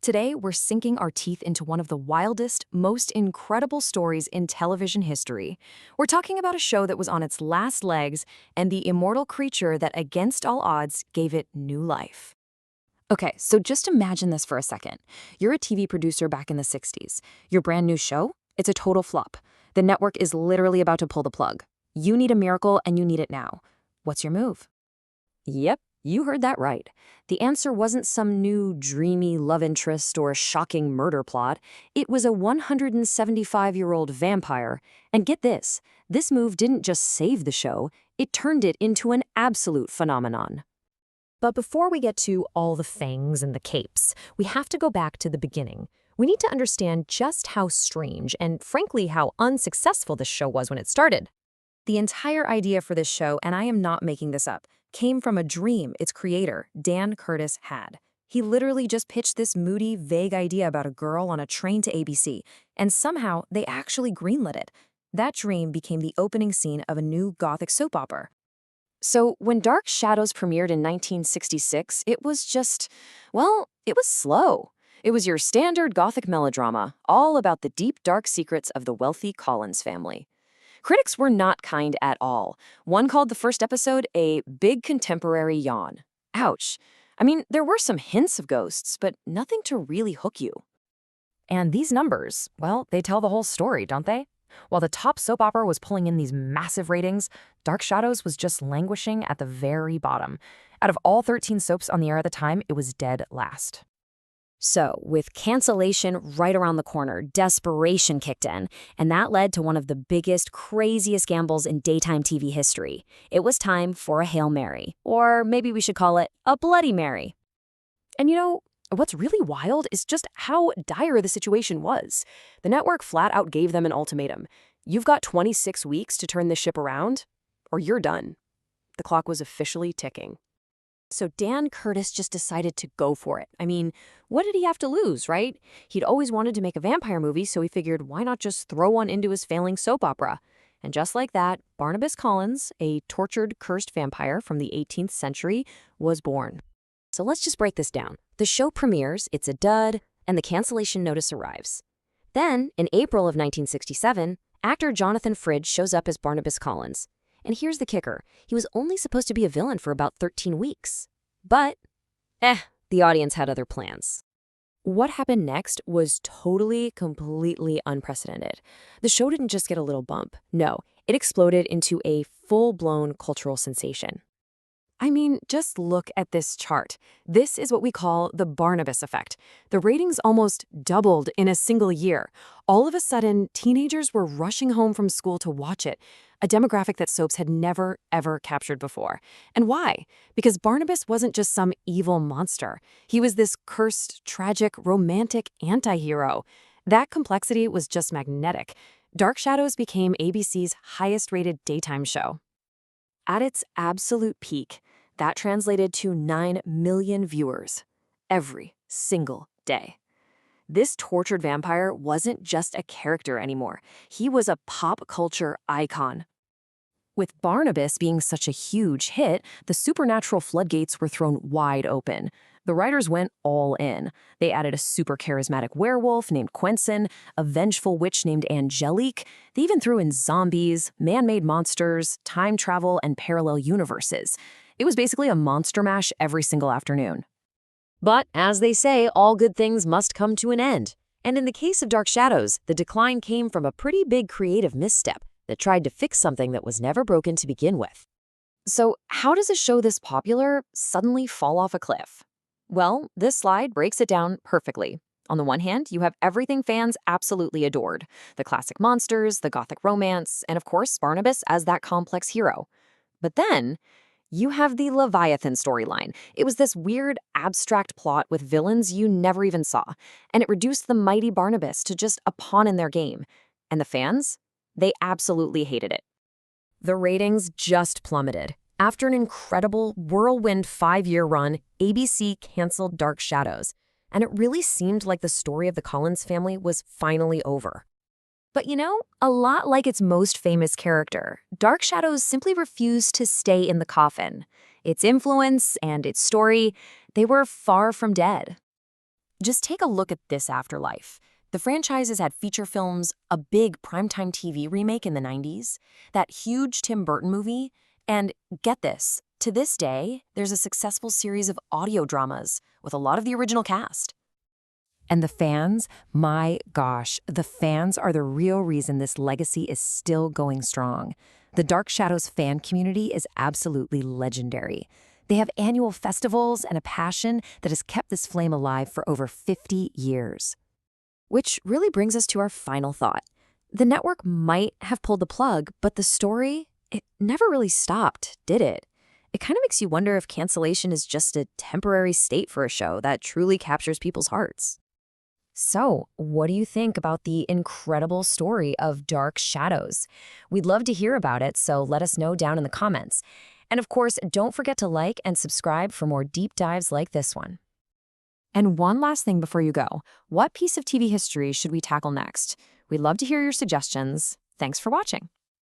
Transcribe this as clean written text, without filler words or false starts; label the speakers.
Speaker 1: Today, we're sinking our teeth into one of the wildest, most incredible stories in television history. We're talking about a show that was on its last legs and the immortal creature that, against all odds, gave it new life. Okay, so just imagine this for a second. You're a TV producer back in the 60s. Your brand new show? It's a total flop. The network is literally about to pull the plug. You need a miracle and you need it now. What's your move? Yep, you heard that right. The answer wasn't some new dreamy love interest or shocking murder plot. It was a 175-year-old vampire. And get this move didn't just save the show, it turned it into an absolute phenomenon. But before we get to all the fangs and the capes, we have to go back to the beginning. We need to understand just how strange and, frankly, how unsuccessful this show was when it started. The entire idea for this show, and I am not making this up, came from a dream its creator, Dan Curtis, had. He literally just pitched this moody, vague idea about a girl on a train to ABC, and somehow they actually greenlit it. That dream became the opening scene of a new Gothic soap opera. So when Dark Shadows premiered in 1966, it was just, well, it was slow. It was your standard Gothic melodrama, all about the deep, dark secrets of the wealthy Collins family. Critics were not kind at all. One called the first episode a big contemporary yawn. Ouch. I mean, there were some hints of ghosts, but nothing to really hook you. And these numbers, well, they tell the whole story, don't they? While the top soap opera was pulling in these massive ratings, Dark Shadows was just languishing at the very bottom. Out of all 13 soaps on the air at the time, it was dead last. So, with cancellation right around the corner, desperation kicked in, and that led to one of the biggest, craziest gambles in daytime TV history. It was time for a Hail Mary, or maybe we should call it a Bloody Mary. And you know, what's really wild is just how dire the situation was. The network flat out gave them an ultimatum. You've got 26 weeks to turn this ship around, or you're done. The clock was officially ticking. So Dan Curtis just decided to go for it. I mean, what did he have to lose, right? He'd always wanted to make a vampire movie, so he figured why not just throw one into his failing soap opera? And just like that, Barnabas Collins, a tortured, cursed vampire from the 18th century, was born. So let's just break this down. The show premieres, it's a dud, and the cancellation notice arrives. Then, in April of 1967, actor Jonathan Fridge shows up as Barnabas Collins. And here's the kicker. He was only supposed to be a villain for about 13 weeks. But, the audience had other plans. What happened next was totally, completely unprecedented. The show didn't just get a little bump. No, it exploded into a full-blown cultural sensation. I mean, just look at this chart. This is what we call the Barnabas effect. The ratings almost doubled in a single year. All of a sudden, teenagers were rushing home from school to watch it, a demographic that soaps had never, ever captured before. And why? Because Barnabas wasn't just some evil monster. He was this cursed, tragic, romantic anti-hero. That complexity was just magnetic. Dark Shadows became ABC's highest-rated daytime show. At its absolute peak, that translated to 9 million viewers every single day. This tortured vampire wasn't just a character anymore. He was a pop culture icon. With Barnabas being such a huge hit, the supernatural floodgates were thrown wide open. The writers went all in. They added a super charismatic werewolf named Quentin, a vengeful witch named Angelique. They even threw in zombies, man-made monsters, time travel, and parallel universes. It was basically a monster mash every single afternoon. But, as they say, all good things must come to an end. And in the case of Dark Shadows, the decline came from a pretty big creative misstep that tried to fix something that was never broken to begin with. So, how does a show this popular suddenly fall off a cliff? Well, this slide breaks it down perfectly. On the one hand, you have everything fans absolutely adored. The classic monsters, the Gothic romance, and of course, Barnabas as that complex hero. But then, you have the Leviathan storyline. It was this weird, abstract plot with villains you never even saw, and it reduced the mighty Barnabas to just a pawn in their game. And the fans? They absolutely hated it. The ratings just plummeted. After an incredible whirlwind 5-year run, ABC canceled Dark Shadows, and it really seemed like the story of the Collins family was finally over. But you know, a lot like its most famous character, Dark Shadows simply refused to stay in the coffin. Its influence and its story, they were far from dead. Just take a look at this afterlife. The franchise has had feature films, a big primetime TV remake in the 90s, that huge Tim Burton movie, and get this, to this day, there's a successful series of audio dramas with a lot of the original cast. And the fans, my gosh, the fans are the real reason this legacy is still going strong. The Dark Shadows fan community is absolutely legendary. They have annual festivals and a passion that has kept this flame alive for over 50 years. Which really brings us to our final thought. The network might have pulled the plug, but the story, it never really stopped, did it? It kind of makes you wonder if cancellation is just a temporary state for a show that truly captures people's hearts. So, what do you think about the incredible story of Dark Shadows? We'd love to hear about it, so let us know down in the comments. And of course, don't forget to like and subscribe for more deep dives like this one. And one last thing before you go, what piece of TV history should we tackle next? We'd love to hear your suggestions. Thanks for watching.